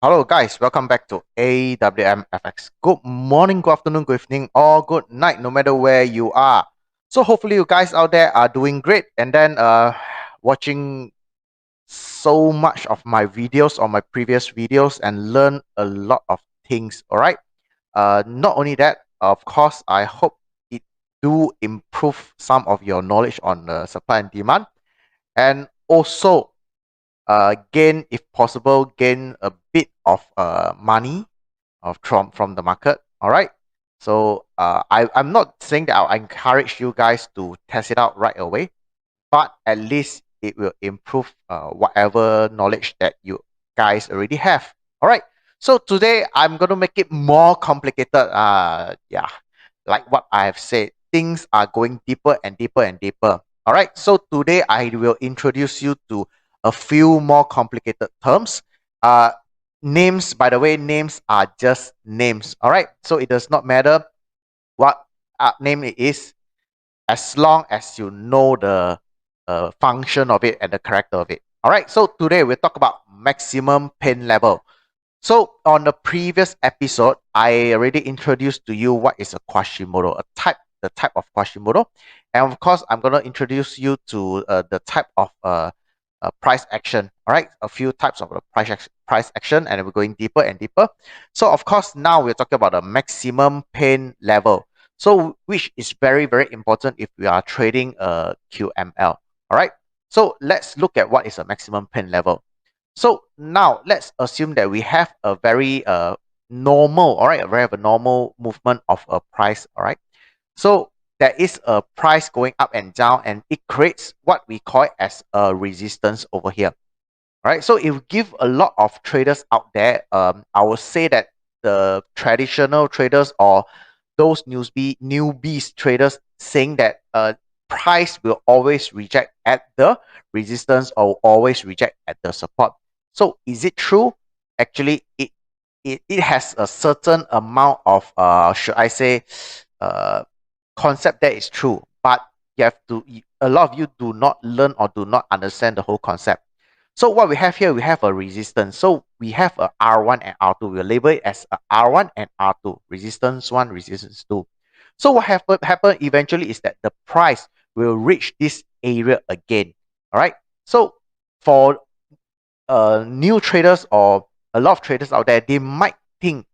Hello guys, welcome back to AWMFX. Good morning, good afternoon, good evening, or good night, no matter where you are. So hopefully you guys out there are doing great and then watching so much of my videos or my previous videos and learn a lot of things. All right. Not only that, of course, I hope it do improve some of your knowledge on supply and demand, and also gain, if possible, gain a bit of money from the market. All right. So I'm not saying that I'll encourage you guys to test it out right away, but at least it will improve whatever knowledge that you guys already have. All right. So today I'm going to make it more complicated. Yeah, like what I have said, things are going deeper and deeper and deeper. All right. So today I will introduce you to a few more complicated terms. Uh, Names, by the way, names are just names. All right. So it does not matter what name it is, as long as you know the function of it and the character of it. All right. So today we'll talk about maximum pain level. So on the previous episode, I already introduced to you what is a Quasimodo, the type of Quasimodo, and of course, I'm gonna introduce you to the type of price action. All right, a few types of the price action, and we're going deeper and deeper. So of course, now we're talking about the maximum pain level. So which is very very important if we are trading a QML. All right. So let's look at what is a maximum pain level. So now let's assume that we have a very normal, all right, we have a normal movement of a price, all right. So there is a price going up and down, and it creates what we call it as a resistance over here, right? So it will give a lot of traders out there. I would say that the traditional traders or those newbies traders saying that price will always reject at the resistance or always reject at the support. So is it true? Actually, it has a certain amount of should I say uh concept that is true, but you have to a lot of you do not learn or do not understand the whole concept. So what we have here, we have a resistance. So we have a R1 and R2. We'll label it as a R1 and R2, resistance 1, resistance 2. So what happen eventually is that the price will reach this area again. All right. So for new traders or a lot of traders out there, they might think,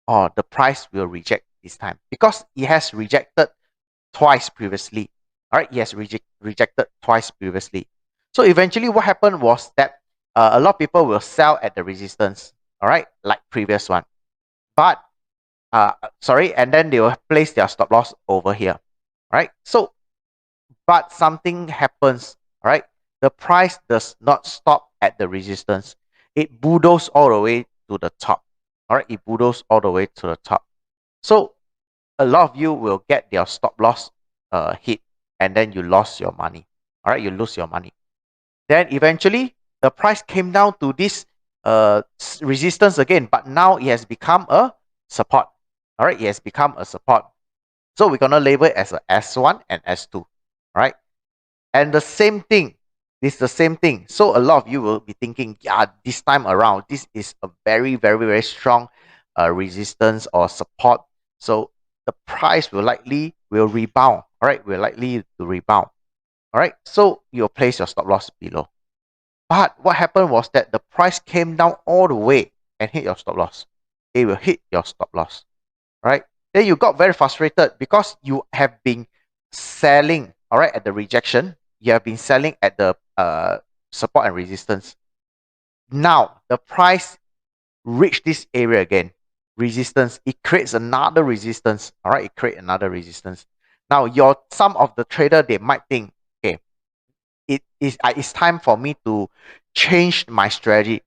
oh, the price will reject this time because it has rejected twice previously. All right, yes, rejected twice previously. So eventually, what happened was that a lot of people will sell at the resistance. All right, like previous one, but sorry, and then they will place their stop loss over here. All right, so but something happens. All right, the price does not stop at the resistance. It bulldozes all the way to the top. All right, it bulldozes all the way to the top. So a lot of you will get their stop loss hit, and then you lost your money. All right, you lose your money. Then eventually the price came down to this resistance again, but now it has become a support. All right, it has become a support. So we're gonna label it as a S1 and S2. All right, and the same thing. This is the same thing. So a lot of you will be thinking, yeah, this time around, this is a very, very, very strong resistance or support. So the price will rebound. All right, will likely to rebound. All right, so you'll place your stop loss below. But what happened was that the price came down all the way and hit your stop loss. It will hit your stop loss, right? Then you got very frustrated because you have been selling, all right, at the rejection. You have been selling at the support and resistance. Now the price reached this area again, resistance. It creates another resistance, all right? It creates another resistance. Now some of the trader, they might think, okay, it's time for me to change my strategy.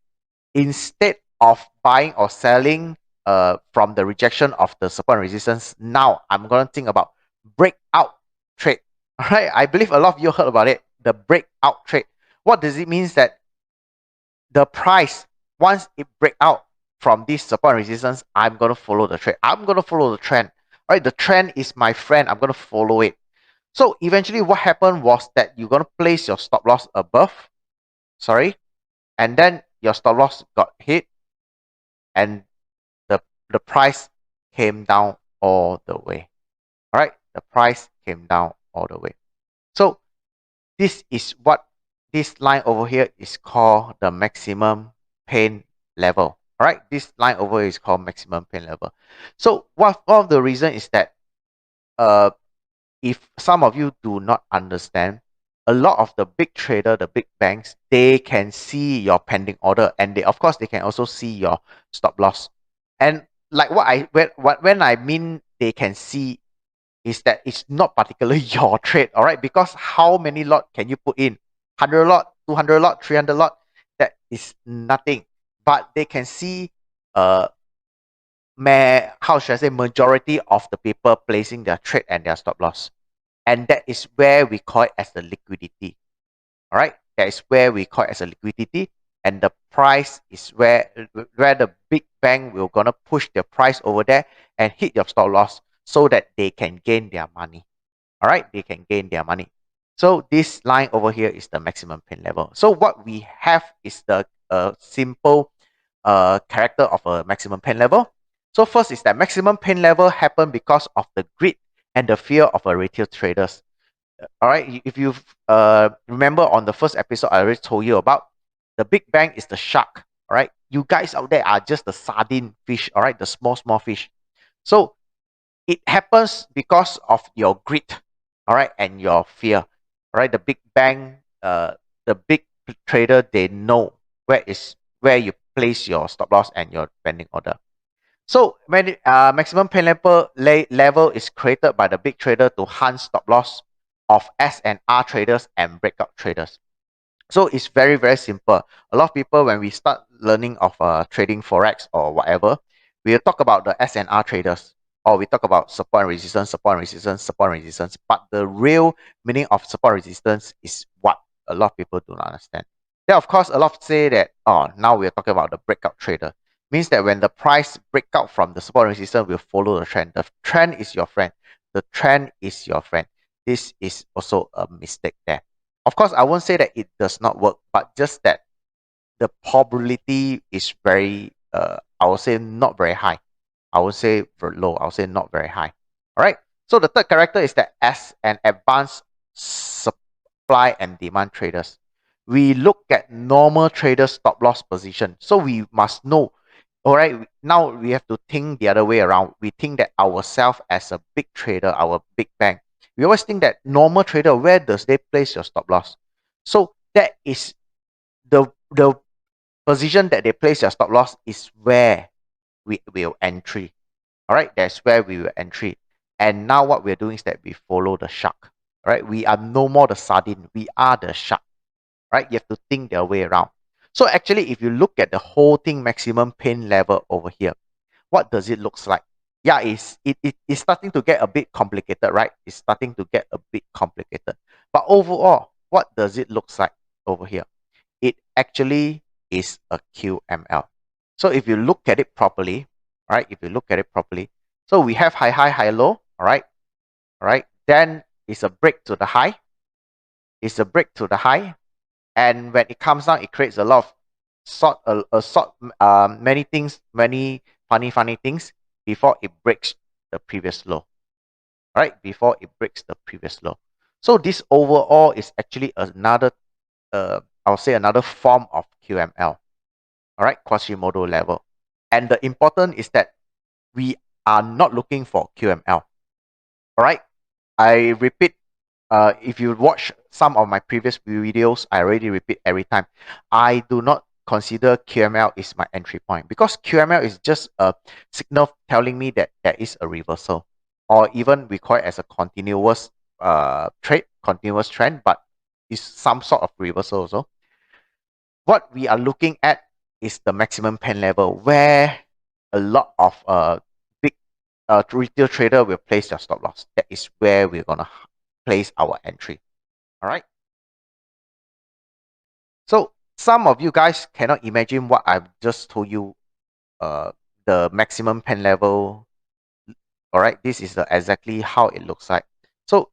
Instead of buying or selling from the rejection of the support and resistance, now I'm gonna think about breakout trade. All right, I believe a lot of you heard about it, the breakout trade. What does it mean? That the price, once it break out from this support and resistance, I'm gonna follow the trend. I'm gonna follow the trend. All right, the trend is my friend. I'm gonna follow it. So eventually, what happened was that you're gonna place your stop loss above. Sorry, and then your stop loss got hit. and the price came down all the way. All right, the price came down all the way. So this is what this line over here is called the maximum pain level. All right, this line over here is called maximum pain level. So one of the reason is that if some of you do not understand, a lot of the big trader, the big banks, they can see your pending order, and they, of course, they can also see your stop loss. And like when I mean they can see is that it's not particularly your trade, all right? Because how many lot can you put in? 100 lot, 200 lot, 300 lot? That is nothing. But they can see how should I say, majority of the people placing their trade and their stop loss. And that is where we call it as the liquidity. All right, that is where we call it as a liquidity. And the price is where the big bank will gonna push the price over there and hit your stop loss so that they can gain their money. All right, they can gain their money. So this line over here is the maximum pain level. So what we have is the simple character of a maximum pain level. So first is that maximum pain level happen because of the greed and the fear of a retail traders. All right, if you remember on the first episode, I already told you about the big bang is the shark. All right, you guys out there are just the sardine fish. All right, the small fish. So it happens because of your greed. All right, and your fear. All right, the big bang, the big trader, they know where you place your stop loss and your pending order. So maximum pain level is created by the big trader to hunt stop loss of S and R traders and breakout traders. So it's very, very simple. A lot of people, when we start learning of trading Forex or whatever, we'll talk about the S and R traders, or we talk about support and resistance, support and resistance, support and resistance. But the real meaning of support and resistance is what a lot of people do not understand. Then, of course, a lot say that, oh, now we're talking about the breakout trader. Means that when the price break out from the support and resistance, will follow the trend. The trend is your friend. The trend is your friend. This is also a mistake there. Of course, I won't say that it does not work, but just that the probability is very, I would say not very high. I would say very low. I would say not very high. All right. So the third character is that as an advanced supply and demand traders, we look at normal traders stop loss position. So we must know. All right, now we have to think the other way around. We think that ourselves as a big trader, our big bank, we always think that normal trader, where does they place your stop loss? So that is the position that they place your stop loss is where we will entry. All right, that's where we will entry. And now what we're doing is that we follow the shark. All right, we are no more the sardine, we are the shark. Right, you have to think the way around. So actually, if you look at the whole thing, maximum pain level over here, what does it look like? Yeah, it's starting to get a bit complicated, right? It's starting to get a bit complicated. But overall, what does it look like over here? It actually is a QML. So if you look at it properly, right? If you look at it properly, so we have high, high, high, low, all right? All right. Then it's a break to the high. It's a break to the high. And when it comes down, it creates a lot of many things, many funny things before it breaks the previous low. Right? Before it breaks the previous low. So this overall is actually another, I'll say another form of QML. All right, Quasimodo level. And the important is that we are not looking for QML. All right. I repeat, if you watch some of my previous videos, I already repeat every time. I do not consider QML is my entry point, because QML is just a signal telling me that there is a reversal, or even we call it as a continuous continuous trend, but it's some sort of reversal also. What we are looking at is the maximum pain level, where a lot of big retail trader will place their stop loss. That is where we're gonna place our entry. All right. So some of you guys cannot imagine what I've just told you. The maximum pain level. All right. This is exactly how it looks like. So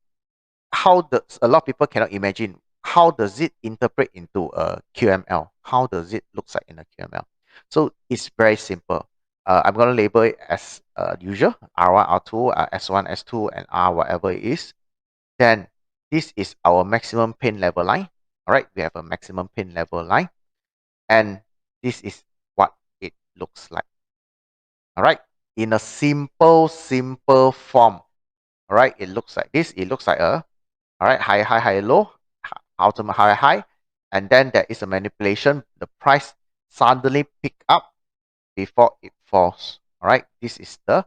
how does a lot of people cannot imagine, how does it interpret into a QML? How does it look like in a QML? So it's very simple. I'm going to label it as usual, R1, R2, S1, S2, and R whatever it is. Then this is our maximum pain level line. All right, we have a maximum pain level line. And this is what it looks like. All right, in a simple form. All right, it looks like this. It looks like a, all right, high, high, high, low, ultimate high, high. And then there is a manipulation. The price suddenly pick up before it falls. All right, this is the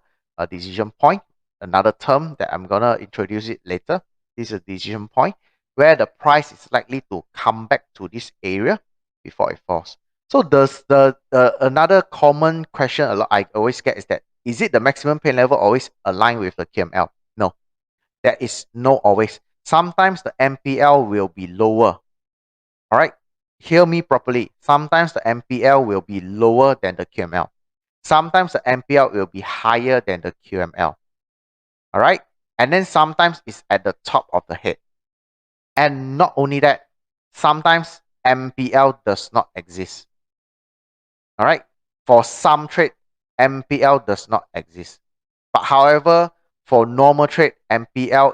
decision point. Another term that I'm gonna introduce it later. This is a decision point where the price is likely to come back to this area before it falls. So does the another common question a lot I always get is that, is it the maximum pain level always aligned with the QML? No, there is no always. Sometimes the MPL will be lower. All right, hear me properly. Sometimes the MPL will be lower than the QML. Sometimes the MPL will be higher than the QML. All right, and then sometimes it's at the top of the head. And not only that, sometimes MPL does not exist. All right, for some trade, MPL does not exist. But however, for normal trade, MPL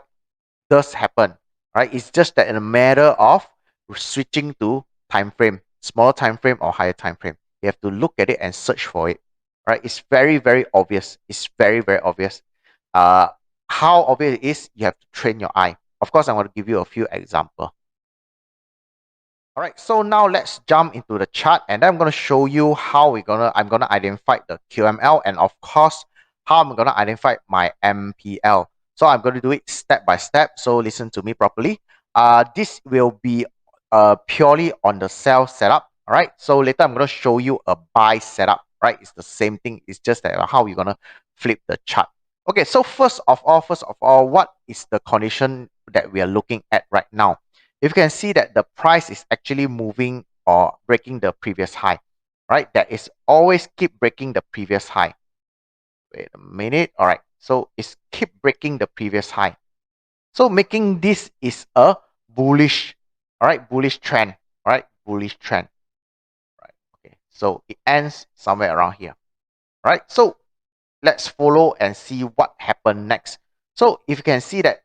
does happen. Right, it's just that in a matter of switching to time frame, smaller time frame or higher time frame. You have to look at it and search for it. Right, it's very, very obvious. It's very, very obvious. How obvious it is, you have to train your eye. Of course, I'm going to give you a few examples. All right, so now let's jump into the chart, and then I'm going to show you how I'm gonna identify the QML, and of course, how I'm going to identify my MPL. So I'm going to do it step by step. So listen to me properly. This will be purely on the sell setup. All right. So later I'm going to show you a buy setup. Right. It's the same thing. It's just that how you're going to flip the chart. Okay. So first of all, what is the condition that we are looking at right now? If you can see that the price is actually moving or breaking the previous high, right? That is always keep breaking the previous high. Wait a minute. All right. So it's keep breaking the previous high. So making this is a bullish, all right, bullish trend, all right, bullish trend. Right. Okay. So it ends somewhere around here. All right. So let's follow and see what happened next. So if you can see that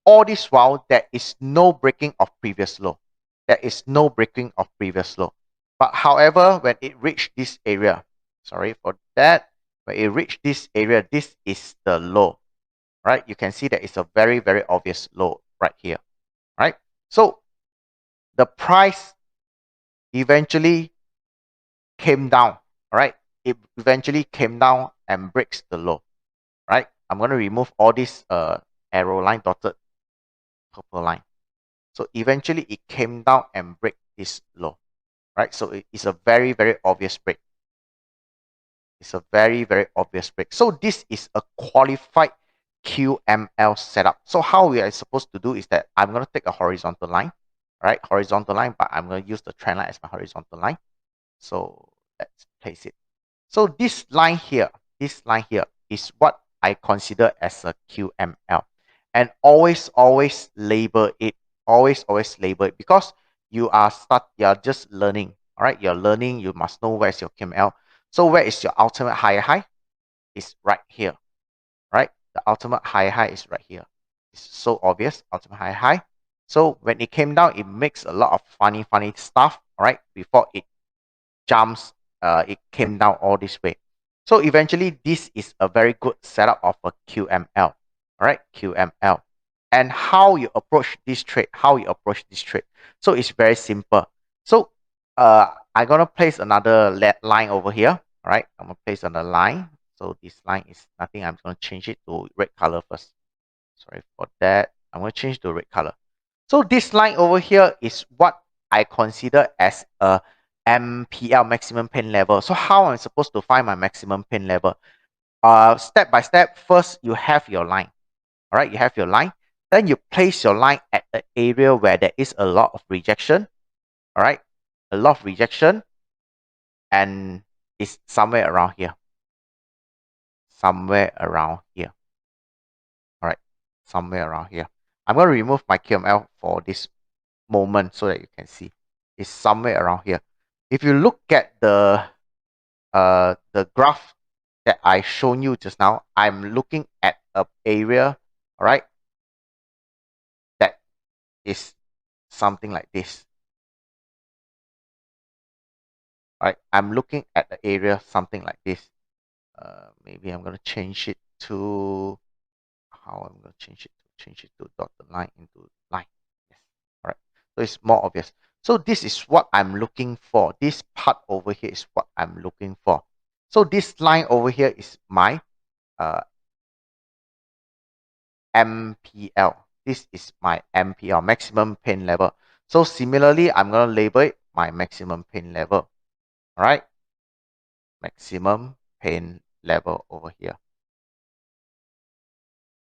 all this while there is no breaking of previous low. There is no breaking of previous low. But however, when it reached this area, sorry for that, when it reached this area, this is the low, right? You can see that it's a very, very obvious low right here, right? So the price eventually came down, all right? It eventually came down and breaks the low, right? I'm going to remove all this arrow line, dotted purple line. So eventually it came down and break this low, right? So it is a very, very obvious break. It's a very, very obvious break. So this is a qualified QML setup. So how we are supposed to do is that I'm going to take a horizontal line, right? Horizontal line, but I'm going to use the trend line as my horizontal line. So let's place it. So this line here is what I consider as a QML. And always label it. Always label it, because you're just learning. All right, you're learning. You must know where's your QML. So where is your ultimate high? It's right here, right? The ultimate high is right here. It's so obvious, ultimate high. So when it came down, it makes a lot of funny stuff, all right? Before it jumps, it came down all this way. So eventually, this is a very good setup of a QML, all right? QML. And how you approach this trade, So it's very simple. So I'm going to place another line over here. All right, I'm going to place another line. So this line is nothing. I'm going to change it to red color first. Sorry for that. I'm going to change to red color. So this line over here is what I consider as a MPL, maximum pain level. So how I'm supposed to find my maximum pain level? Step by step, first you have your line. All right, you have your line. Then you place your line at the area where there is a lot of rejection. All right, a lot of rejection, and it's somewhere around here. Somewhere around here. All right, somewhere around here. I'm going to remove my QML for this moment so that you can see. It's somewhere around here. If you look at the graph, that I shown you just now, I'm looking at an area, all right, that is something like this. All right, I'm looking at the area something like this. Maybe I'm going to change it to how I'm going to change it to dotted line into line. Yes. All right. So it's more obvious. So this is what I'm looking for. This part over here is what I'm looking for. So this line over here is my MPL. This is my MPL, maximum pain level. So similarly, I'm going to label it my maximum pain level. All right. Maximum pain level over here.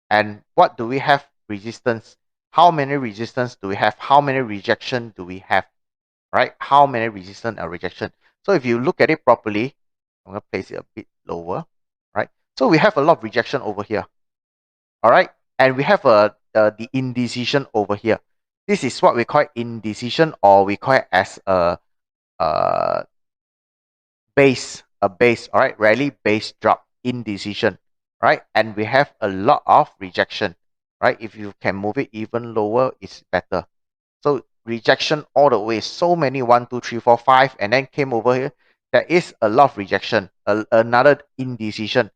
And what do we have? Resistance. How many resistance do we have? How many rejection do we have? Right? How many resistance and rejection? So if you look at it properly, I'm going to place it a bit lower. Right? So we have a lot of rejection over here. All right? And we have the indecision over here. This is what we call indecision, or we call it as a base, all right? Rarely base drop, indecision, right? And we have a lot of rejection, right? If you can move it even lower, it's better. So rejection all the way, so many 1, 2, 3, 4, 5, and then came over here. There is a lot of rejection, another indecision,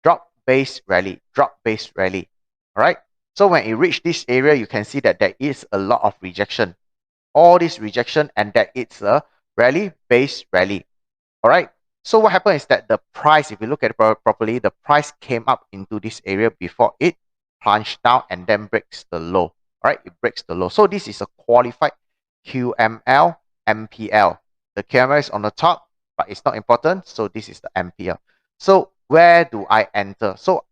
drop base rally, drop base rally, all right? So when it reached this area, you can see that there is a lot of rejection, all this rejection, and that it's a rally, base rally. All right. So what happened is that the price, if you look at it properly, the price came up into this area before it plunged down and then breaks the low. All right. It breaks the low. So this is a qualified QML, MPL. The QML is on the top, but it's not important. So this is the MPL. So where do I enter? So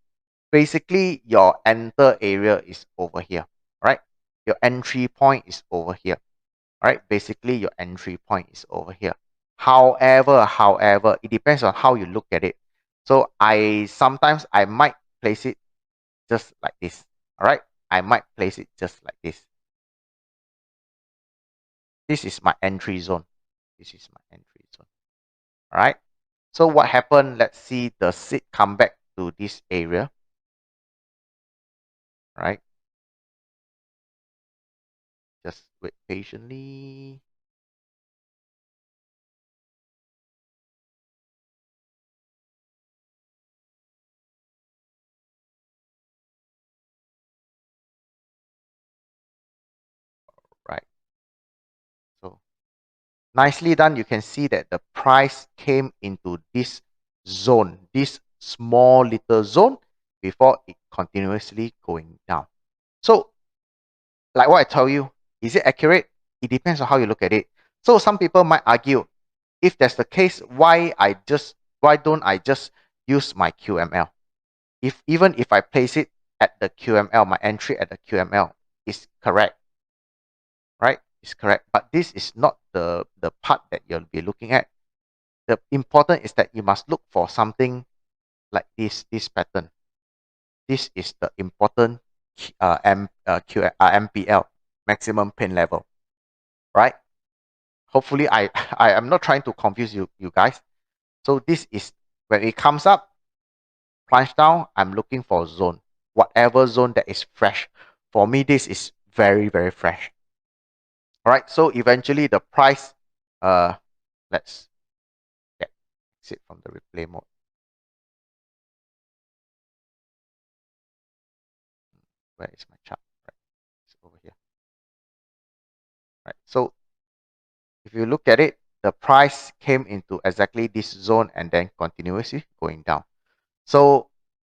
basically your enter area is over here. All right. Your entry point is over here. All right. Basically your entry point is over here. However, it depends on how you look at it. So sometimes I might place it just like this. All right. I might place it just like this. This is my entry zone. This is my entry zone. All right. So what happened? Let's see. Does it come back to this area? All right. Just wait patiently. Right. So nicely done. You can see that the price came into this zone, this small little zone, before it continuously going down. So like what I tell you, is it accurate? It depends on how you look at it. So some people might argue, if that's the case, why don't I just use my QML? Even if I place it at the QML, my entry at the QML is correct, right? It's correct. But this is not the part that you'll be looking at. The important is that you must look for something like this pattern. This is the important MPL, maximum pain level, right? Hopefully I am not trying to confuse you guys. So this is when it comes up, plunge down, I'm looking for a zone, whatever zone that is fresh. For me, this is very, very fresh. All right. So eventually the price, let's exit from the replay mode. Where is my chart? Right. It's over here. Right. So if you look at it, the price came into exactly this zone and then continuously going down. So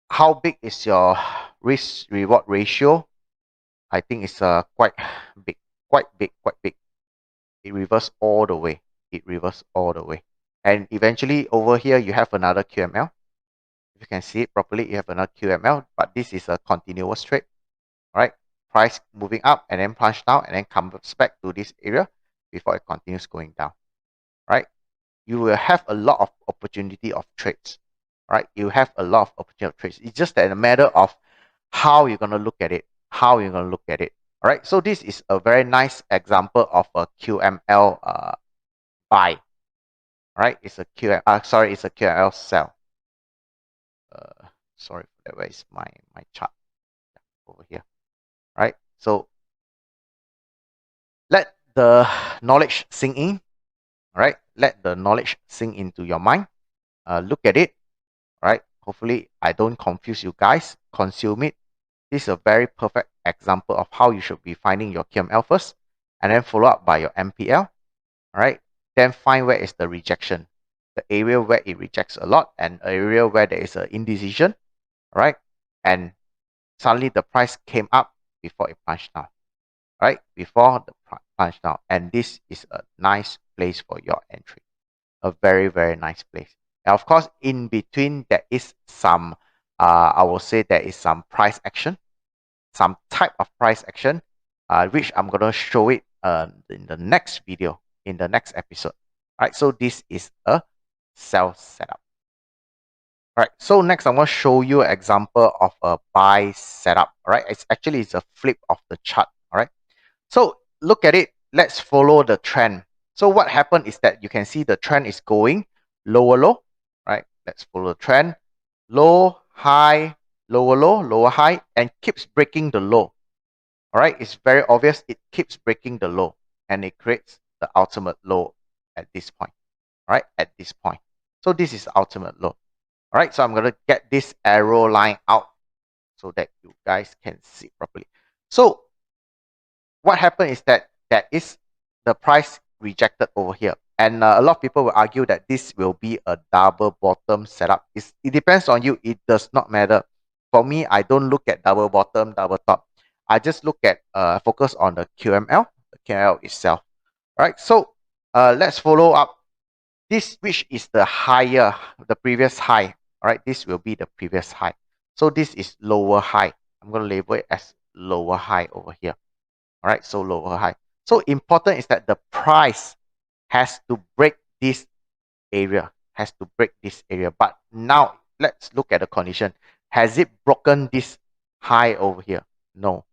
how big is your risk reward ratio? I think it's quite big. It reverses all the way. And eventually over here, you have another QML. If you can see it properly, you have another QML, but this is a continuous trade. All right. Price moving up and then plunge down and then comes back to this area before it continues going down. Right. You will have a lot of opportunity of trades. Right. You have a lot of opportunity of trades. It's just a matter of how you're going to look at it. All right. So this is a very nice example of a QML buy. Right. It's a QML sell. sorry for that. Where is my chart? Over here. Right. So let the knowledge sink in. Right. Let the knowledge sink into your mind. Look at it. Right. Hopefully I don't confuse you guys. Consume it. This is a very perfect example of how you should be finding your QML first, and then follow up by your MPL. Right. Then find where is the rejection, the area where it rejects a lot, and area where there is an indecision. Right. And suddenly the price came up before it punched down. Right. Before the punch down. And this is a nice place for your entry. A very, very nice place. Now, of course, in between, there is some, I will say there is some price action, some type of price action, which I'm going to show it in the next video, in the next episode. All right, so this is a sell setup. All right, so next I'm going to show you an example of a buy setup. All right, it's a flip of the chart. All right, so look at it. Let's follow the trend. So what happened is that you can see the trend is going lower low. Right, let's follow the trend. Low, high, lower low, lower high, and keeps breaking the low. All right, it's very obvious. It keeps breaking the low, and it creates the ultimate low at this point. All right, at this point. So this is ultimate low. All right, so I'm going to get this arrow line out so that you guys can see properly. So what happened is that is the price rejected over here. And a lot of people will argue that this will be a double bottom setup. It depends on you. It does not matter. For me, I don't look at double bottom, double top. I just look at, focus on the QML itself. All right, so let's follow up. This, which is the higher, the previous high. All right, this will be the previous high. So this is lower high. I'm going to label it as lower high over here. All right, so lower high. So important is that the price has to break this area, But now let's look at the condition. Has it broken this high over here? No,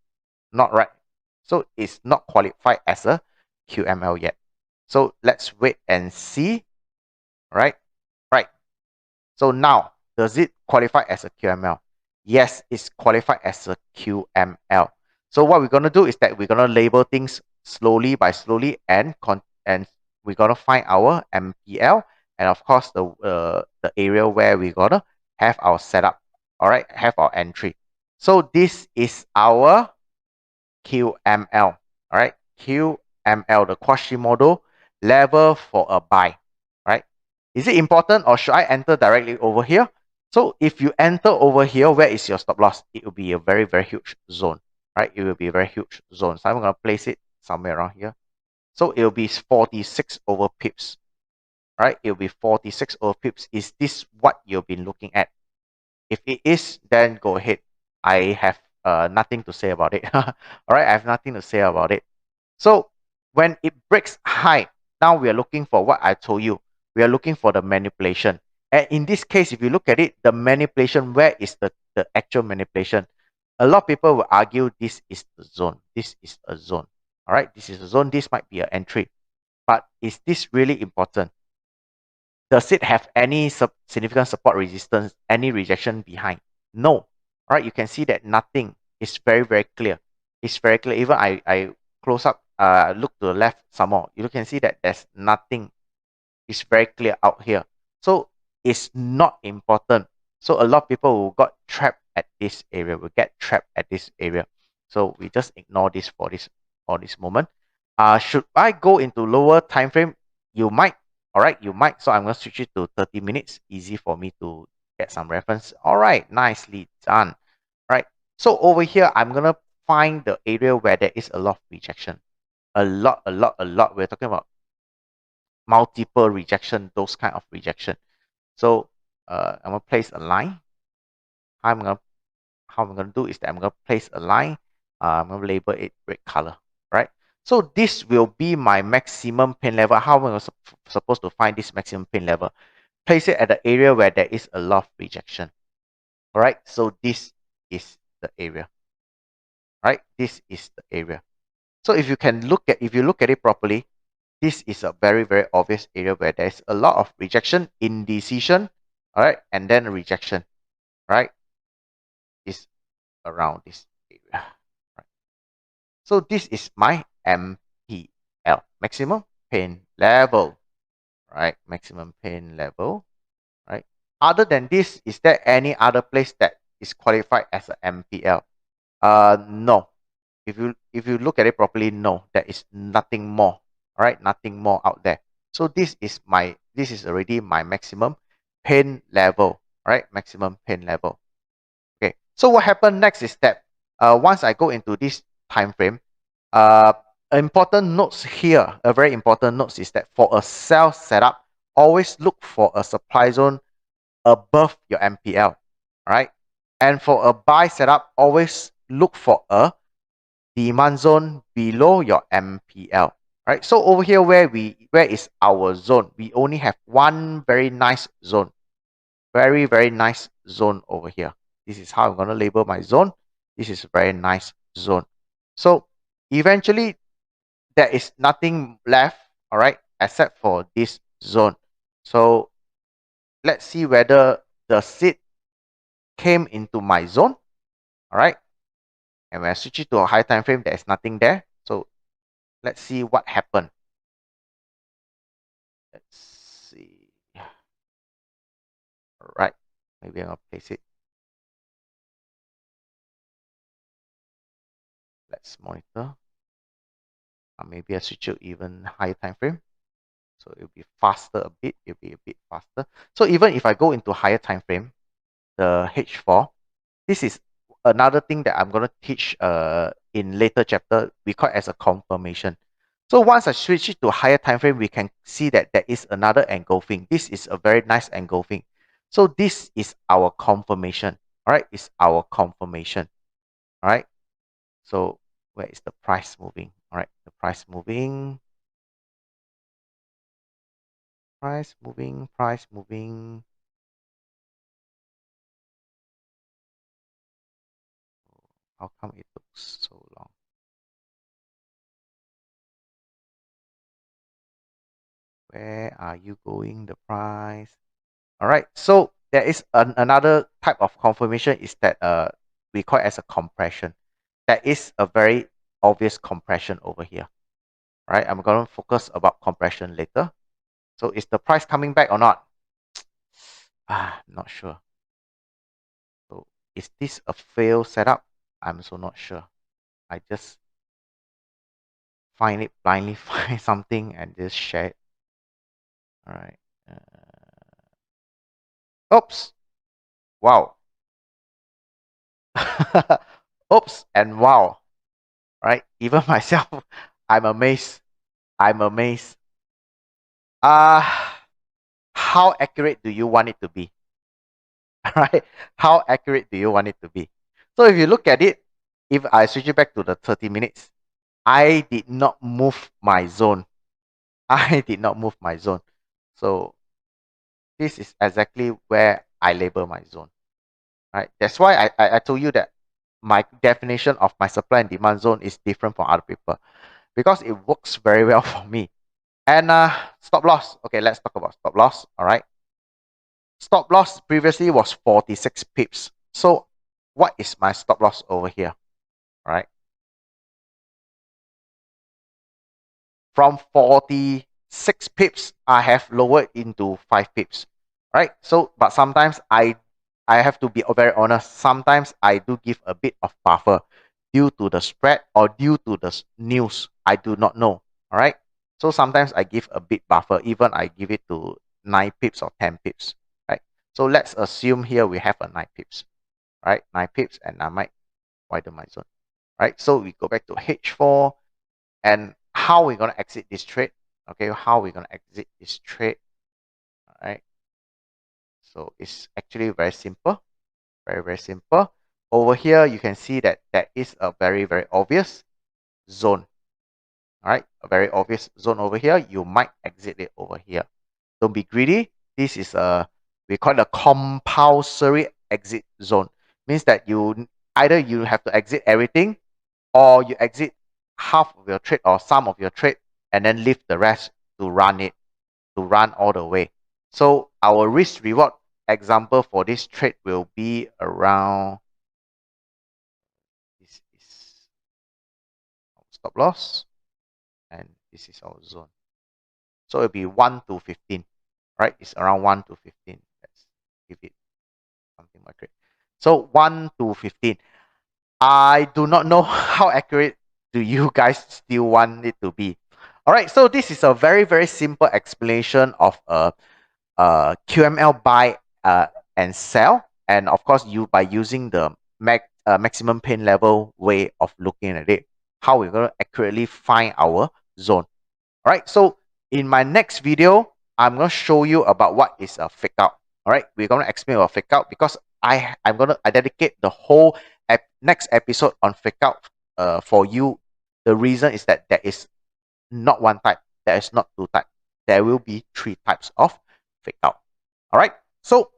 not right. So it's not qualified as a QML yet. So let's wait and see. Right. So now, does it qualify as a QML? Yes, it's qualified as a QML. So what we're going to do is that we're going to label things slowly by slowly, and we're going to find our MPL, and of course the area where we're going to have our setup. All right, have our entry. So this is our QML. All right, QML, the Quasimodo level for a buy. Right? Is it important, or should I enter directly over here? So if you enter over here, where is your stop loss? It will be a very, very huge zone. Right? It will be a very huge zone. So I'm going to place it somewhere around here. So it will be 46 over pips. Right? It will be 46 over pips. Is this what you've been looking at? If it is, then go ahead. I have nothing to say about it. All right, I have nothing to say about it. So when it breaks high, now we are looking for what I told you. We are looking for the manipulation. And in this case, if you look at it, the manipulation, where is the actual manipulation? A lot of people will argue this is the zone. This is a zone. All right, this is a zone. This might be an entry. But is this really important? Does it have any significant support resistance, any rejection behind? No. All right, you can see that nothing. Is very, very clear. It's very clear. Even I close up, look to the left some more. You can see that there's nothing. It's very clear out here. So it's not important. So a lot of people who got trapped at this area will get trapped at this area. So we just ignore this for this moment. Should I go into lower time frame? You might. All right, you might. So I'm going to switch it to 30 minutes. Easy for me to get some reference. All right, nicely done. All right. So over here, I'm going to find the area where there is a lot of rejection. A lot. We're talking about multiple rejection, those kind of rejection. So I'm going to place a line. How I'm going to do is that I'm going to place a line. I'm going to label it red color. Right. So this will be my maximum pain level. How am I supposed to find this maximum pain level? Place it at the area where there is a lot of rejection. All right. So this is the area. Right. This is the area. So if you look at it properly, this is a very, very obvious area where there's a lot of rejection, indecision, all right, and then rejection. right, is around this area. Right. So this is my MPL, maximum pain level, right? Maximum pain level, right? Other than this, is there any other place that is qualified as an MPL? No. If you look at it properly, no, there is nothing more. All right, nothing more out there. So this is already my maximum pain level. All right, maximum pain level. Okay. So what happened next is that once I go into this time frame, uh, important notes here, a very important notes is that for a sell setup, always look for a supply zone above your MPL, right? And for a buy setup, always look for a demand zone below your MPL, right? So over here, where is our zone? We only have one very nice zone, very, very nice zone over here. This is how I'm going to label my zone. This is a very nice zone. So eventually, there is nothing left, all right, except for this zone. So let's see whether the seed came into my zone, all right. And when I switch it to a high time frame, there is nothing there. So let's see what happened. Let's see. All right, maybe I'll place it. Let's monitor. Maybe I switch to even higher time frame. So it'll be faster a bit. It'll be a bit faster. So even if I go into higher time frame, the H4, this is another thing that I'm going to teach in later chapter. We call it as a confirmation. So once I switch it to higher time frame, we can see that there is another engulfing. This is a very nice engulfing. So this is our confirmation. All right, it's our confirmation. All right. So where is the price moving? All right, the price moving. Price moving, price moving. How come it took so long? Where are you going, the price? All right, so there is another type of confirmation is that we call it as a compression. There is a very obvious compression over here. All right, I'm going to focus about compression later. So is the price coming back or not? Not sure. So is this a fail setup? I'm so not sure. I just find it blindly, find something and just share it. All right. Oops. Wow. Oops and wow. Right? Even myself, I'm amazed. I'm amazed. How accurate do you want it to be? Right? How accurate do you want it to be? So if you look at it, if I switch it back to the 30 minutes, I did not move my zone. I did not move my zone. So this is exactly where I label my zone. Right? That's why I told you that my definition of my supply and demand zone is different from other people because it works very well for me. And stop loss. Okay, let's talk about stop loss. All right. Stop loss previously was 46 pips. So what is my stop loss over here? All right. From 46 pips, I have lowered into 5 pips. Right. So, but sometimes I have to be very honest. Sometimes I do give a bit of buffer due to the spread or due to the news. I do not know. All right. So sometimes I give a bit buffer. Even I give it to 9 pips or 10 pips. Right. So let's assume here we have a 9 pips. Right. 9 pips and I might widen my zone. Right. So we go back to H4 and how we're going to exit this trade. Okay. How we're going to exit this trade. All right. So it's actually very simple. Very, very simple. Over here, you can see that there is a very, very obvious zone. All right, a very obvious zone over here. You might exit it over here. Don't be greedy. This is we call it a compulsory exit zone. Means that either you have to exit everything or you exit half of your trade or some of your trade and then leave the rest to run it, to run all the way. So our risk reward example for this trade will be around, this is our stop loss, and this is our zone. So it'll be 1 to 15, right? It's around 1 to 15. Let's give it something like that. So 1 to 15. I do not know how accurate do you guys still want it to be. All right, so this is a very, very simple explanation of a QML buy and sell. And of course, by using the maximum pain level way of looking at it, how we're going to accurately find our zone. All right, so in my next video, I'm going to show you about what is a fake out. All right, we're going to explain about fake out because I dedicate the whole next episode on fake out for you. The reason is that there is not one type, there is not two types. There will be 3 types of fake out. All right, so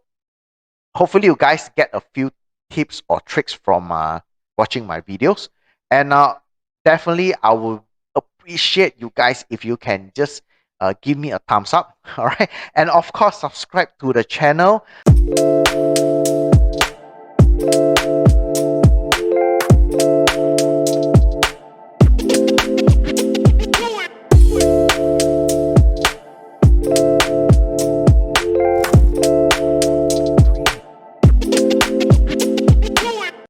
hopefully you guys get a few tips or tricks from watching my videos, and definitely I will appreciate you guys if you can just give me a thumbs up. All right, and of course subscribe to the channel.